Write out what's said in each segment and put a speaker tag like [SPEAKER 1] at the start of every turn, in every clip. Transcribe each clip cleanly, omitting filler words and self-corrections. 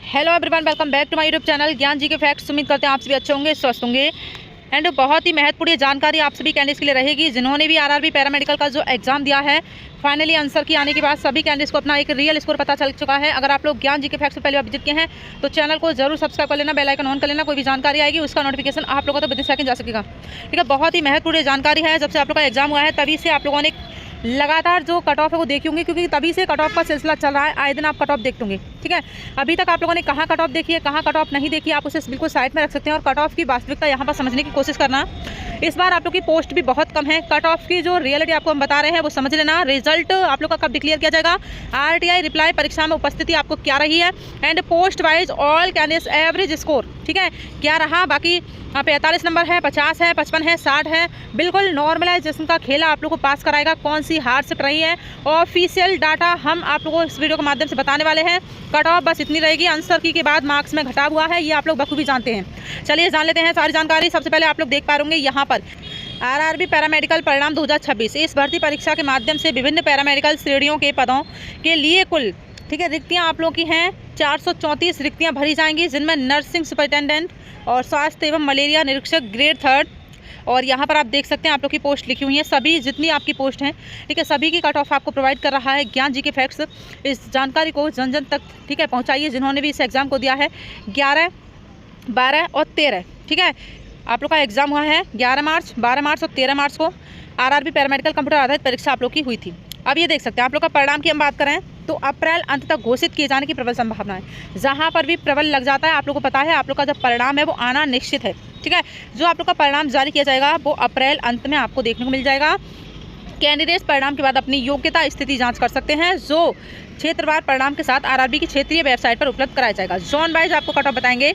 [SPEAKER 1] Hello everyone, welcome back to my YouTube channel Gyan ji के facts. उम्मीद करते हैं आप सभी अच्छे होंगे, स्वस्थ होंगे। एंड बहुत ही महत्वपूर्ण जानकारी आप सभी कैंडिडेट्स के लिए रहेगी जिन्होंने भी आरआरबी पैरामेडिकल का जो एग्जाम दिया है। फाइनली आंसर की आने के बाद सभी कैंडिडेट्स को अपना एक रियल स्कोर पता चल चुका है। अगर आप लोग ज्ञान जी के फैक्ट्स पहले विजिट किए हैं तो चैनल को जरूर सब्सक्राइब कर लेना, बेल आइकन ऑन कर लेना। कोई भी जानकारी आएगी उसका नोटिफिकेशन आप लोगों को तो विदिन सेकंड जा सकेगा। ठीक है, बहुत ही महत्वपूर्ण जानकारी है। जब से आप लोग का एग्जाम हुआ है तभी से आप लोगों ने लगातार जो कट ऑफ है वो देखी होंगी, क्योंकि तभी से कट ऑफ का सिलसिला चल रहा है। आए दिन आप कट ऑफ देखते होंगे। ठीक है, अभी तक आप लोगों ने कहाँ कट ऑफ देखी है, कहाँ कट ऑफ नहीं देखी, आप उसे बिल्कुल साइड में रख सकते हैं और कट ऑफ की वास्तविकता यहाँ पर समझने की कोशिश करना। इस बार आप लोग की पोस्ट भी बहुत कम है। कट ऑफ की जो रियलिटी आपको हम बता रहे हैं वो समझ लेना। रिजल्ट आप लोग का कब डिक्लेयर किया जाएगा, आरटीआई रिप्लाई परीक्षा में उपस्थिति आपको क्या रही है, and post wise all candidates average score ठीक है क्या रहा। बाकी 45 नंबर है, 50 है, 55 है, 60 है, बिल्कुल नॉर्मलाइजेशन का खेला आप लोग को पास कराएगा। कौन सी हार्डशिप रही है, ऑफिशियल डाटा हम आप लोगों को इस वीडियो के माध्यम से बताने वाले हैं। कट ऑफ बस इतनी रहेगी, आंसर की के बाद मार्क्स में घटाव हुआ है, ये आप लोग बखूबी जानते हैं। चलिए जान लेते हैं सारी जानकारी। सबसे पहले आप लोग देख पा होंगे यहाँ पर आरआरबी पैरामेडिकल परिणाम 2026। इस भर्ती परीक्षा के माध्यम से विभिन्न पैरामेडिकल श्रेणियों के पदों के लिए कुल ठीक है रिक्तियाँ आप लोग की हैं 434 रिक्तियाँ भरी जाएंगी, जिनमें नर्सिंग सुपरिटेंडेंट और स्वास्थ्य एवं मलेरिया निरीक्षक ग्रेड 3। और यहाँ पर आप देख सकते हैं आप लोग की पोस्ट लिखी हुई है। सभी जितनी आपकी पोस्ट हैं ठीक है सभी की कट ऑफ आपको प्रोवाइड कर रहा है ज्ञान जी के फैक्ट्स। इस जानकारी को जन जन तक ठीक है पहुँचाइए जिन्होंने भी इस एग्ज़ाम को दिया है। 11, 12 और 13 ठीक है आप लोग का एग्ज़ाम हुआ है 11 मार्च, 12 मार्च और 13 मार्च को आरआरबी पैरामेडिकल कंप्यूटर आधारित परीक्षा आप लोग की हुई थी। अब ये देख सकते हैं आप लोग का परिणाम की हम बात करें तो अप्रैल अंत तक घोषित किए जाने की प्रबल संभावना है। जहां पर भी प्रबल लग जाता है आप लोगों को पता है आप लोग का जो परिणाम है वो आना निश्चित है। ठीक है, जो आप लोग का परिणाम जारी किया जाएगा वो अप्रैल अंत में आपको देखने को मिल जाएगा। कैंडिडेट्स परिणाम के बाद अपनी योग्यता स्थिति जांच कर सकते हैं, जो क्षेत्रवार परिणाम के साथ आरआरबी की क्षेत्रीय वेबसाइट पर उपलब्ध कराया जाएगा। जोन वाइज आपको कट ऑफ बताएंगे।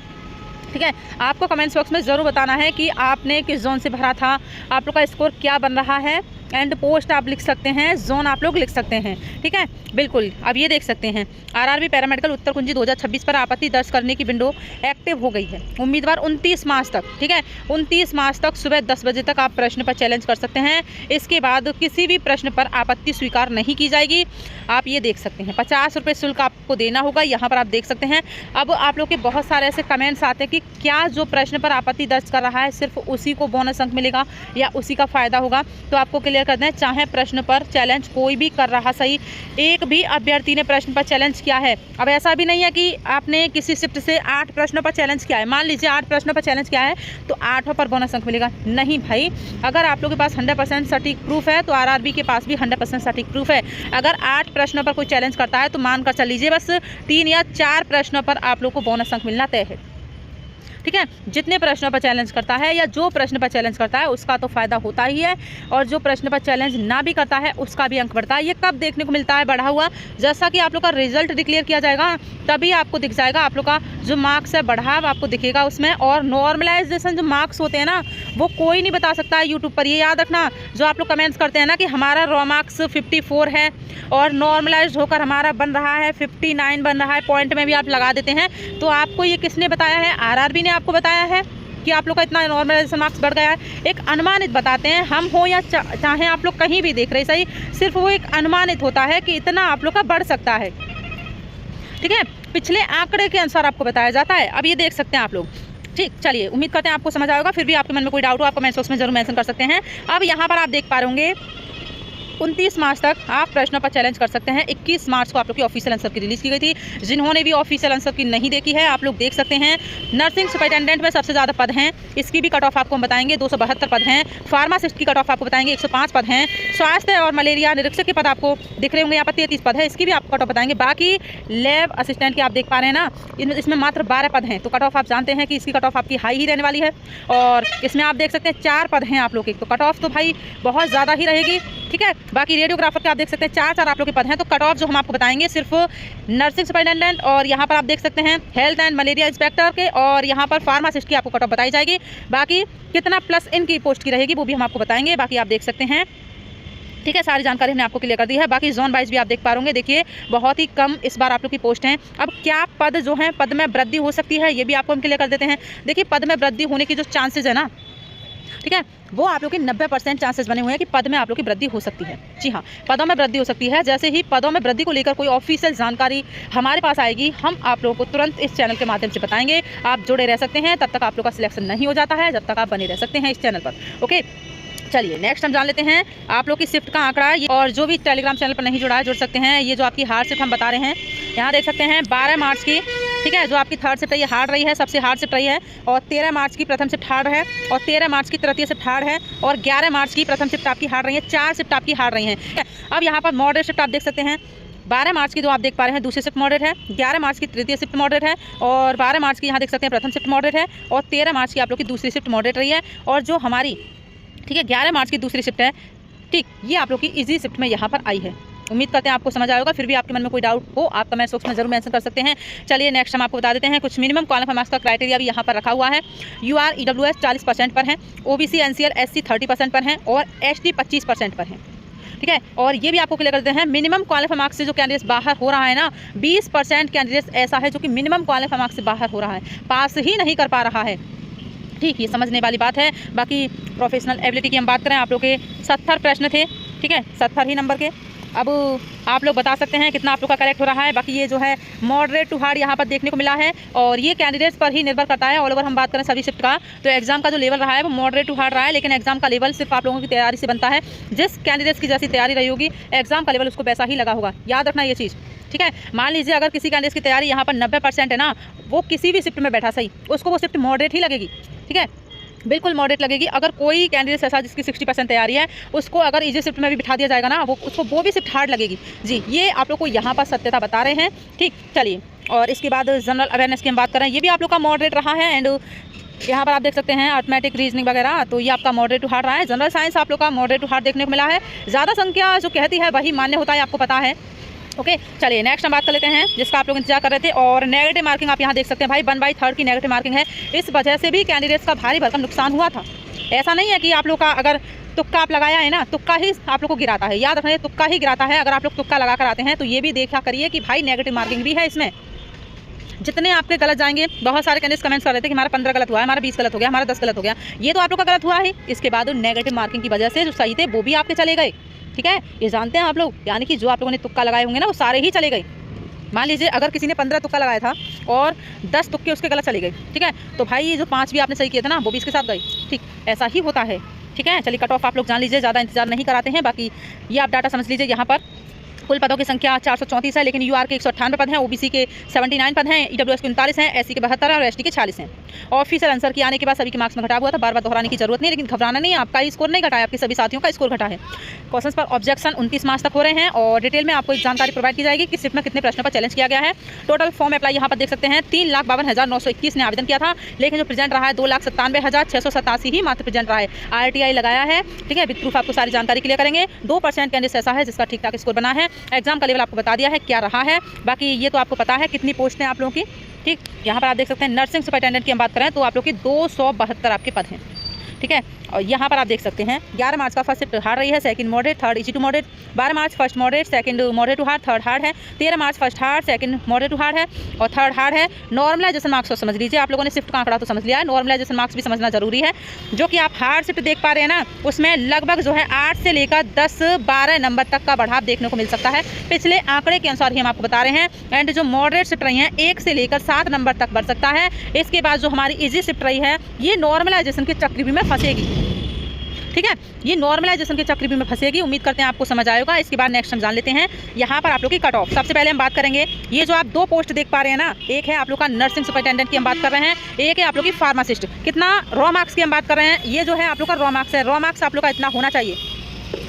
[SPEAKER 1] ठीक है, आपको कमेंट्स बॉक्स में ज़रूर बताना है कि आपने किस जोन से भरा था, आप लोग का स्कोर क्या बन रहा है। एंड पोस्ट आप लिख सकते हैं, जोन आप लोग लिख सकते हैं। ठीक है, बिल्कुल। अब ये देख सकते हैं आरआरबी पैरामेडिकल उत्तर कुंजी 2026 पर आपत्ति दर्ज करने की विंडो एक्टिव हो गई है। उम्मीदवार 29 मार्च तक ठीक है 29 मार्च तक सुबह 10 बजे तक आप प्रश्न पर चैलेंज कर सकते हैं। इसके बाद किसी भी प्रश्न पर आपत्ति स्वीकार नहीं की जाएगी। आप ये देख सकते हैं 50 रुपये शुल्क आपको देना होगा। यहाँ पर आप देख सकते हैं। अब आप लोग के बहुत सारे ऐसे कमेंट्स आते हैं कि क्या जो प्रश्न पर आपत्ति दर्ज कर रहा है सिर्फ उसी को बोनस अंक मिलेगा या उसी का फ़ायदा होगा। तो आपको क्लियर कर दें, चाहे प्रश्न पर चैलेंज कोई भी कर रहा सही, एक भी अभ्यर्थी ने प्रश्न पर चैलेंज किया है। अब ऐसा भी नहीं है कि आपने किसी शिफ्ट से 8 प्रश्नों पर चैलेंज किया है, मान लीजिए 8 प्रश्नों पर चैलेंज किया है तो 8 पर बोनस अंक मिलेगा। नहीं भाई, अगर आप लोग के पास 100% सटीक प्रूफ है तो आरआरबी के पास भी 100% सटीक प्रूफ है। अगर 8 प्रश्नों पर कोई चैलेंज करता है तो मानकर चल लीजिए बस 3 या 4 प्रश्नों पर आप लोग को बोनस अंक मिलना तय है। ठीक है, जितने प्रश्नों पर चैलेंज करता है या जो प्रश्न पर चैलेंज करता है उसका तो फायदा होता ही है, और जो प्रश्न पर चैलेंज ना भी करता है उसका भी अंक बढ़ता है। ये कब देखने को मिलता है बढ़ा हुआ, जैसा कि आप लोग का रिजल्ट डिक्लेयर किया जाएगा तभी आपको दिख जाएगा। आप लोग का जो मार्क्स है बढ़ाव आपको दिखेगा उसमें। और नॉर्मलाइजेशन जो मार्क्स होते हैं ना वो कोई नहीं बता सकता है यूट्यूब पर। ये याद रखना, जो आप लोग कमेंट्स करते हैं ना कि हमारा रॉ मार्क्स 54 है और नॉर्मलाइज होकर हमारा बन रहा है 59 बन रहा है, पॉइंट में भी आप लगा देते हैं, तो आपको ये किसने बताया है? आरआरबी ने आपको बताया है कि आप लोग का इतना नॉर्मलाइजेशन मार्क्स बढ़ गया है। एक अनुमानित बताते हैं, हम हो या चाहे आप लोग कहीं भी देख रहे सही, सिर्फ वो एक अनुमानित होता है कि इतना आप लोग का बढ़ सकता है। ठीक है, पिछले आंकड़े के अनुसार आपको बताया जाता है। अब ये देख सकते हैं आप लोग। ठीक, चलिए उम्मीद करते हैं आपको समझ आएगा। फिर भी आपके मन में कोई डाउट हो आप कमेंट बॉक्स में जरूर मेंशन कर सकते हैं। अब यहाँ पर आप देख पा रहे होंगे 29 मार्च तक आप प्रश्नों पर चैलेंज कर सकते हैं। 21 मार्च को आप लोग की ऑफिशियल आंसर की रिलीज़ की गई थी। जिन्होंने भी ऑफिशियल आंसर की नहीं देखी है आप लोग देख सकते हैं। नर्सिंग सुपरिटेंडेंट में सबसे ज़्यादा पद हैं, इसकी भी कट ऑफ आपको हम बताएंगे 272 पद हैं। फार्मासिस्ट की कट ऑफ आपको बताएंगे 105 पद हैं। स्वास्थ्य और मलेरिया निरीक्षक के पद आपको दिख रहे होंगे यहाँ पर 33 पद है, इसकी भी आपको कट ऑफ बताएंगे। बाकी लैब असिस्टेंट की आप देख पा रहे हैं ना, इसमें मात्र 12 पद हैं, तो कट ऑफ आप जानते हैं कि इसकी कट ऑफ आपकी हाई ही रहने वाली है। और इसमें आप देख सकते हैं 4 पद हैं आप लोग के, तो कट ऑफ तो भाई बहुत ज़्यादा ही रहेगी। ठीक है, बाकी रेडियोग्राफर के आप देख सकते हैं 4 आप लोग के पद हैं, तो कट ऑफ जो हम आपको बताएंगे सिर्फ नर्सिंग सुपरिटेंडेंट और यहाँ पर आप देख सकते हैं हेल्थ एंड मलेरिया इंस्पेक्टर के, और यहाँ पर फार्मासिस्ट की आपको कट ऑफ बताई जाएगी। बाकी कितना प्लस इनकी पोस्ट की रहेगी वो भी हम आपको बताएंगे। बाकी आप देख सकते हैं। ठीक है, सारी जानकारी हमने आपको क्लियर कर दी है। बाकी जोन वाइज भी आप देख पा रहे होंगे, देखिए बहुत ही कम इस बार आप लोग की पोस्ट हैं। अब क्या पद जो हैं पद में वृद्धि हो सकती है ये भी आपको हम क्लियर कर देते हैं। देखिए पद में वृद्धि होने की जो चांसेज है ना, ठीक है, वो आप लोग के 90% चांसेस बने हुए हैं कि पद में आप लोग की वृद्धि हो सकती है। जी हाँ, पदों में वृद्धि हो सकती है। जैसे ही पदों में वृद्धि को लेकर कोई ऑफिशियल जानकारी हमारे पास आएगी, हम आप लोगों को तुरंत इस चैनल के माध्यम से बताएंगे। आप जुड़े रह सकते हैं, तब तक आप लोग का सिलेक्शन नहीं हो जाता है, जब तक आप बने रह सकते हैं इस चैनल पर। ओके, चलिए नेक्स्ट हम जान लेते हैं आप लोग की शिफ्ट का आंकड़ा है। और जो भी टेलीग्राम चैनल पर नहीं जुड़ा है जुड़ सकते हैं। ये जो आपकी हार्ड शिफ्ट हम बता रहे हैं, यहाँ देख सकते हैं 12 मार्च की, ठीक है, जो आपकी थर्ड शिफ्ट है ये हार्ड रही है, सबसे हार्ड शिफ्ट रही है। और 13 मार्च की प्रथम शिफ्ट हार्ड है, और 13 मार्च की तृतीय शिफ्ट हार्ड है, और 11 मार्च की प्रथम शिफ्ट आपकी हार्ड रही है। 4 शिफ्ट आपकी हार्ड रही है। अब यहाँ पर मॉडरेट शिफ्ट आप देख सकते हैं। 12 मार्च की जो आप देख पा रहे हैं दूसरी शिफ्ट मॉडरेट है, 11 मार्च की तृतीय शिफ्ट मॉडरेट है, और 12 मार्च की यहाँ देख सकते हैं प्रथम शिफ्ट मॉडरेट है, और 13 मार्च की आप लोग की दूसरी शिफ्ट मॉडरेट रही है। और जो हमारी, ठीक है, 11 मार्च की दूसरी शिफ्ट है, ठीक, ये आप लोग की इजी शिफ्ट में यहाँ पर आई है। उम्मीद करते हैं आपको समझ आएगा। फिर भी आपके मन में कोई डाउट हो आप कमेंट बॉक्स में जरूर मेंशन कर सकते हैं। चलिए नेक्स्ट हम आपको बता देते हैं कुछ मिनिमम क्वालिफाइंग मार्क्स का क्राइटेरिया भी यहाँ पर रखा हुआ है। UR EWS 40% पर है, OBC NCL SC 30% पर है, और ST 25% पर है, ठीक है। और ये भी आपको क्लियर करते हैं, मिनिमम क्वालिफाइंग मार्क्स से जो कैंडिडेट बाहर हो रहा है ना, 20% कैंडिडेट ऐसा है जो कि मिनिमम क्वालिफाइंग मार्क्स से बाहर हो रहा है, पास ही नहीं कर पा रहा है। ठीक, ये समझने वाली बात है। बाकी प्रोफेशनल एबिलिटी की हम बात करें, आप लोग के 70 प्रश्न थे, ठीक है, 70 ही नंबर के। अब आप लोग बता सकते हैं कितना आप लोग का करेक्ट हो रहा है। बाकी ये जो है मॉडरेट टू हार्ड यहाँ पर देखने को मिला है, और ये कैंडिडेट्स पर ही निर्भर करता है। ऑल ओवर हम बात करें सभी शिफ्ट का, तो एग्जाम का जो लेवल रहा है वो मॉडरेट टू हार्ड रहा है, लेकिन एग्जाम का लेवल सिर्फ आप लोगों की तैयारी से बनता है। जिस कैंडिडेट्स की जैसी तैयारी रही होगी, एग्जाम का लेवल उसको वैसा ही लगा होगा, याद रखना ये चीज़, ठीक है। मान लीजिए अगर किसी कैंडिडेट की तैयारी यहाँ पर 90% है ना, वो किसी भी शिफ्ट में बैठा सही, उसको वो शिफ्ट मॉडरेट ही लगेगी, ठीक है, बिल्कुल मॉडरेट लगेगी। अगर कोई कैंडिडेट ऐसा जिसकी 60% तैयारी है, उसको अगर इजी शिफ्ट में भी बिठा दिया जाएगा ना, वो भी शिफ्ट हार्ड लगेगी। जी, ये आप लोग को यहाँ पर सत्यता बता रहे हैं, ठीक। चलिए, और इसके बाद जनरल अवेयरनेस की हम बात करें, ये भी आप लोग का मॉडरेट रहा है। एंड यहाँ पर आप देख सकते हैं अर्थमेटिक रीजनिंग वगैरह, तो ये आपका मॉडरेट टू हार्ड रहा है। जनरल साइंस आप लोग का मॉडरेट टू हार्ड देखने को मिला है। ज़्यादा संख्या जो कहती है वही मान्य होता है, आपको पता है। ओके, चलिए नेक्स्ट हम बात कर लेते हैं जिसका आप लोग इंतजार कर रहे थे। और नेगेटिव मार्किंग आप यहाँ देख सकते हैं भाई, 1/3 की नेगेटिव मार्किंग है। इस वजह से भी कैंडिडेट्स का भारी भरकम नुकसान हुआ था। ऐसा नहीं है कि आप लोग का अगर तुक्का आप लगाया है ना, तुक्का ही आप लोग को गिराता है, याद रखना, तुक्का ही गिराता है। अगर आप लोग तुक्का लगा कर आते हैं तो ये भी देखा करिए कि भाई नेगेटिव मार्किंग भी है इसमें। जितने आपके गलत जाएंगे, बहुत सारे कैंडिडेट्स कमेंट्स कर रहे थे कि हमारा 15 गलत हुआ है, हमारा 20 गलत हो गया, हमारा 10 गलत हो गया। ये तो आप लोग का गलत हुआ है। इसके बाद नेगेटिव मार्किंग की वजह से जो सही थे वो भी आपके चले गए, ठीक है, ये जानते हैं आप लोग। यानी कि जो आप लोगों ने तुक्का लगाए होंगे ना, वो सारे ही चले गए। मान लीजिए अगर किसी ने 15 तुक्का लगाया था और 10 तुक्के उसके गलत चले गए, ठीक है, तो भाई ये जो 5 भी आपने सही किए थे ना, वो भी इसके साथ गए, ठीक, ऐसा ही होता है, ठीक है। चलिए कट ऑफ आप लोग जान लीजिए, ज़्यादा इंतजार नहीं कराते हैं। बाकी ये आप डाटा समझ लीजिए। यहाँ पर कुल पदों की संख्या 434 है, लेकिन UR के 198 पद हैं, OBC के 79 पद हैं, EWS के 39 हैं, SC के 72 हैं, और ST के 40 हैं। ऑफिशियल आंसर के आने के बाद सभी के मार्क्स में घटा हुआ था, बार बार दोहराने की जरूरत नहीं। लेकिन घबराना नहीं, आपका स्कोर नहीं घटा है, आपके सभी साथियों का स्कोर घटा है। क्वेश्चंस पर ऑब्जेक्शन 29 मार्च तक हो रहे हैं, और डिटेल में आपको एक जानकारी प्रोवाइड की जाएगी कि शिफ्ट में कितने प्रश्नों पर चैलेंज किया गया है। टोटल फॉर्म अप्लाई यहाँ पर देख सकते हैं, 3,52,921 ने आवेदन किया था, लेकिन जो प्रेजेंट रहा है 2,97,687 ही मात्र प्रेजेंट रहा है। RTI लगाया है, ठीक है, विद प्रूफ आपको सारी जानकारी क्लियर करेंगे। 2% कैंडिडेट ऐसा है जिसका ठीक ठाक स्कोर बना है। एग्जाम का लेवल आपको बता दिया है क्या रहा है। बाकी ये तो आपको पता है कितनी पोस्ट हैं आप लोगों की, ठीक। यहाँ पर आप देख सकते हैं नर्सिंग सुपरिटेंडेंट की हम बात करें तो आप लोग की 272 आपके पद हैं, ठीक है। और यहाँ पर आप देख सकते हैं 11 मार्च का फर्स्ट शिफ्ट हार्ड रही है, second moderate, third easy to moderate. 12 March first moderate, second moderate to hard, third hard है। 13 March first hard, second moderate to hard है, और थर्ड हार्ड है। नॉर्मलाइजेशन मार्क्स को समझ लीजिए, आप लोगों ने शिफ्ट का आंकड़ा तो समझ लिया है, नॉर्मलाइजेशन मार्क्स भी समझना जरूरी है। जो कि आप हार्ड शिफ्ट देख पा रहे हैं ना, उसमें लगभग जो है 8 से लेकर 10-12 नंबर तक का बढ़ाव देखने को मिल सकता है। पिछले आंकड़े के अनुसार ही हम आपको बता रहे हैं। एंड जो मॉडरेट शिफ्ट रही हैं 1 से लेकर 7 नंबर तक बढ़ सकता है। इसके बाद जो हमारी इजी शिफ्ट रही है, ये नॉर्मलाइजेशन के चक्रव्यूह में फंसेगी, ठीक है, ये नॉर्मलाइजेशन के चक्रव्यूह में फंसेगी। उम्मीद करते हैं आपको समझ आएगा। इसके बाद नेक्स्ट हम जान लेते हैं यहाँ पर आप लोग की कट ऑफ। सबसे पहले हम बात करेंगे, ये जो आप 2 पोस्ट देख पा रहे हैं ना, एक है आप लोग का नर्सिंग सुपरिटेंडेंट की हम बात कर रहे हैं, एक है आप लोग की फार्मासिस्ट। कितना रॉ मार्क्स की हम बात कर रहे हैं, ये जो है आप लोग का रॉ मार्क्स है। रॉ मार्क्स आप लोग का इतना होना चाहिए,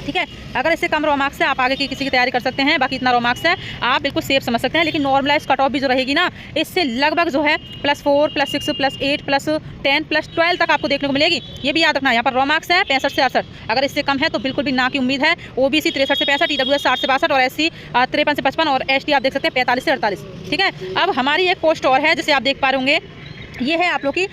[SPEAKER 1] ठीक है। अगर इससे कम रॉ मार्क्स है आप आगे की किसी की तैयारी कर सकते हैं, बाकी इतना रॉ मार्क्स है आप बिल्कुल सेफ समझ सकते हैं। लेकिन नॉर्मलाइज कट ऑफ भी जो रहेगी ना, इससे लगभग जो है +4, +6, +8, +10, +12 तक आपको देखने को मिलेगी। ये भी याद रखना, यहाँ पर रॉ मार्क्स है 65 से 68, अगर इससे कम है तो बिल्कुल भी ना की उम्मीद है। OBC 63 से 65, EWS 60 से 62, और SC 53 से 55, और ST आप देख सकते हैं 45 से 48, ठीक है। अब हमारी एक पोस्ट और है जिसे आप देख पा रहे होंगे, ये है आप लोग की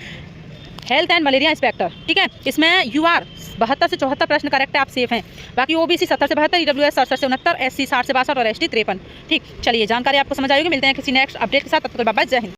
[SPEAKER 1] हेल्थ एंड मलेरिया इंस्पेक्टर, ठीक है। इसमें UR 72 से 74 प्रश्न करेक्ट है, आप सेफ हैं। बाकी OBC 70 से 72, EWS 67 से 69, SC 60 से 62, और ST 53, ठीक। चलिए जानकारी आपको समझ आएगी। मिलते हैं किसी नेक्स्ट अपडेट के साथ, तब तक बाय बाय, जय हिंद।